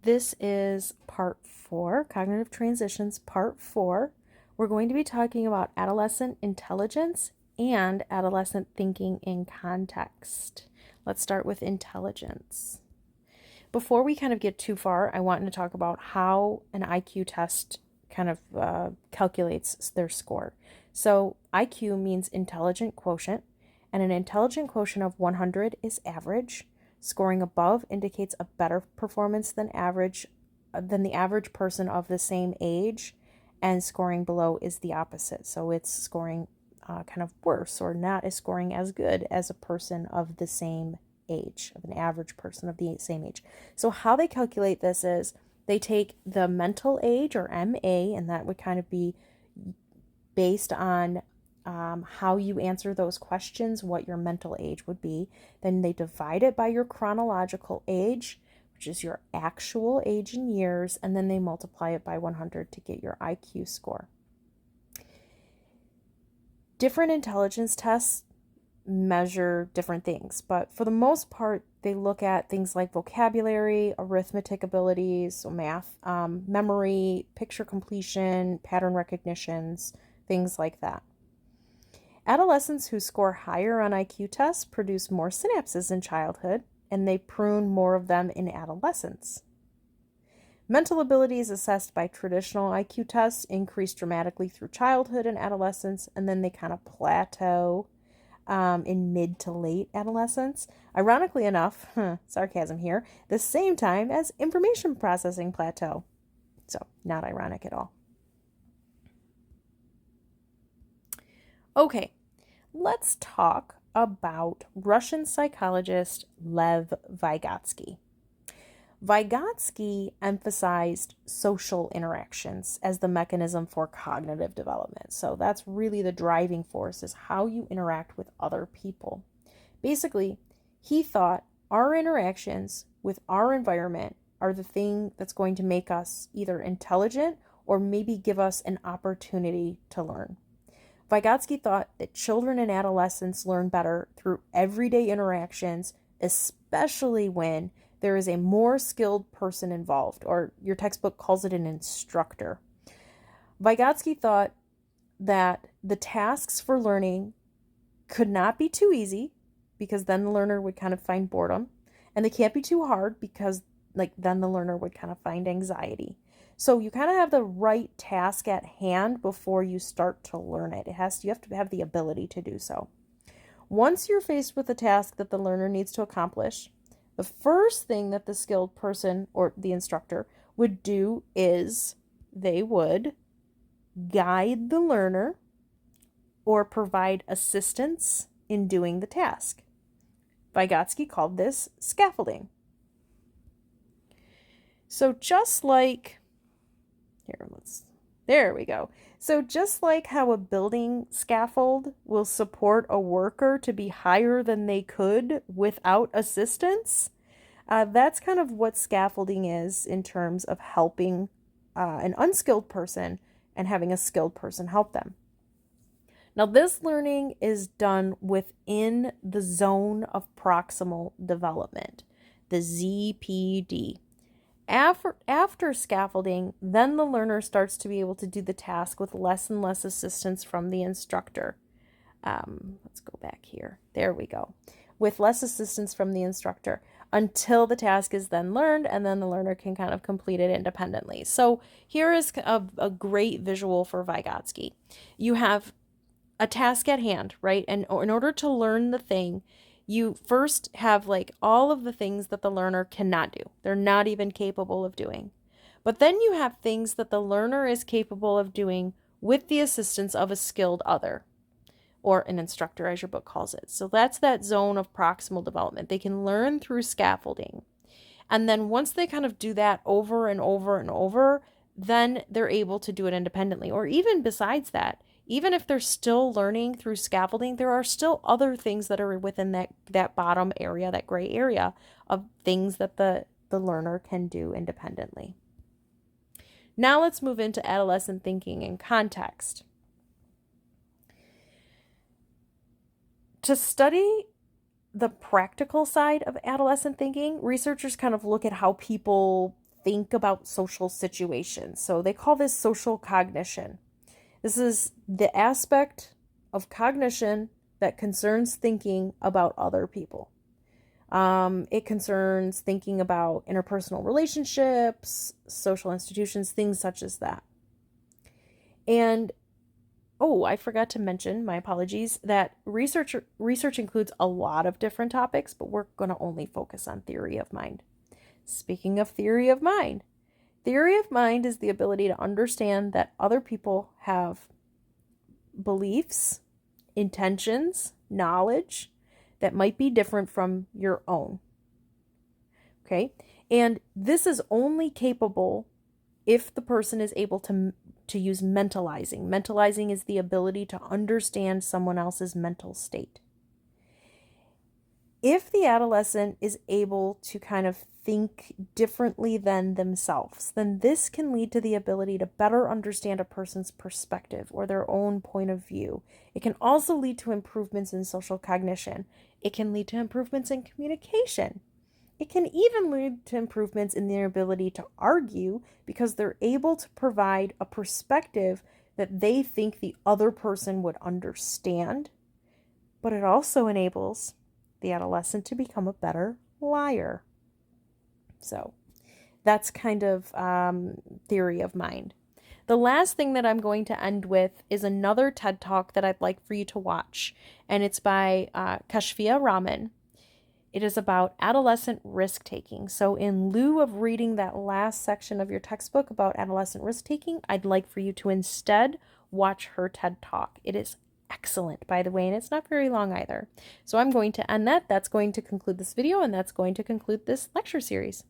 This is part 4, Cognitive Transitions, part 4. We're going to be talking about adolescent intelligence and adolescent thinking in context. Let's start with intelligence. Before we kind of get too far, I want to talk about how an IQ test kind of calculates their score. So IQ means intelligent quotient, and an intelligent quotient of 100 is average. Scoring above indicates a better performance than the average person of the same age, and scoring below is the opposite. So it's scoring kind of worse or not as scoring as good as a person of the same age, of an average person of the same age. So how they calculate this is they take the mental age, or MA, and that would kind of be based on how you answer those questions, what your mental age would be. Then they divide it by your chronological age, which is your actual age in years, and then they multiply it by 100 to get your IQ score. Different intelligence tests measure different things, but for the most part, they look at things like vocabulary, arithmetic abilities, so math, memory, picture completion, pattern recognitions, things like that. Adolescents who score higher on IQ tests produce more synapses in childhood, and they prune more of them in adolescence. Mental abilities assessed by traditional IQ tests increase dramatically through childhood and adolescence, and then they kind of plateau in mid to late adolescence. Ironically enough, sarcasm here, the same time as information processing plateau. So, not ironic at all. Okay, let's talk about Russian psychologist Lev Vygotsky. Vygotsky emphasized social interactions as the mechanism for cognitive development. So that's really the driving force, is how you interact with other people. Basically, he thought our interactions with our environment are the thing that's going to make us either intelligent or maybe give us an opportunity to learn. Vygotsky thought that children and adolescents learn better through everyday interactions, especially when there is a more skilled person involved, or your textbook calls it an instructor. Vygotsky thought that the tasks for learning could not be too easy, because then the learner would kind of find boredom, and they can't be too hard, because then the learner would kind of find anxiety. So you kind of have the right task at hand before you start to learn it. You have to have the ability to do so. Once you're faced with a task that the learner needs to accomplish, the first thing that the skilled person or the instructor would do is they would guide the learner or provide assistance in doing the task. Vygotsky called this scaffolding. So just like there we go. So just like how a building scaffold will support a worker to be higher than they could without assistance, that's kind of what scaffolding is in terms of helping an unskilled person and having a skilled person help them. Now, this learning is done within the zone of proximal development, the ZPD. After scaffolding, then the learner starts to be able to do the task with less and less assistance from the instructor. Let's go back here. There we go. With less assistance from the instructor, until the task is then learned, and then the learner can kind of complete it independently. So here is a great visual for Vygotsky. You have a task at hand, right? And in order to learn the thing, you first have all of the things that the learner cannot do. They're not even capable of doing. But then you have things that the learner is capable of doing with the assistance of a skilled other, or an instructor, as your book calls it. So that's that zone of proximal development. They can learn through scaffolding. And then once they kind of do that over and over and over, then they're able to do it independently. Or even besides that, even if they're still learning through scaffolding, there are still other things that are within that bottom area, that gray area of things that the learner can do independently. Now let's move into adolescent thinking and context. To study the practical side of adolescent thinking, researchers kind of look at how people think about social situations. So they call this social cognition. This is the aspect of cognition that concerns thinking about other people. It concerns thinking about interpersonal relationships, social institutions, things such as that. And oh, I forgot to mention, my apologies, that research includes a lot of different topics, but we're going to only focus on theory of mind. Speaking of theory of mind is the ability to understand that other people have beliefs, intentions, knowledge that might be different from your own. Okay? And this is only capable if the person is able to use mentalizing. Mentalizing is the ability to understand someone else's mental state. If the adolescent is able to kind of think differently than themselves, then this can lead to the ability to better understand a person's perspective or their own point of view. It can also lead to improvements in social cognition. It can lead to improvements in communication. It can even lead to improvements in their ability to argue because they're able to provide a perspective that they think the other person would understand. But it also enables the adolescent to become a better liar. So that's kind of theory of mind. The last thing that I'm going to end with is another TED Talk that I'd like for you to watch, and it's by Kashfia Rahman. It is about adolescent risk-taking. So in lieu of reading that last section of your textbook about adolescent risk-taking, I'd like for you to instead watch her TED Talk. It is excellent, by the way, and it's not very long either. So I'm going to end that. That's going to conclude this video, and that's going to conclude this lecture series.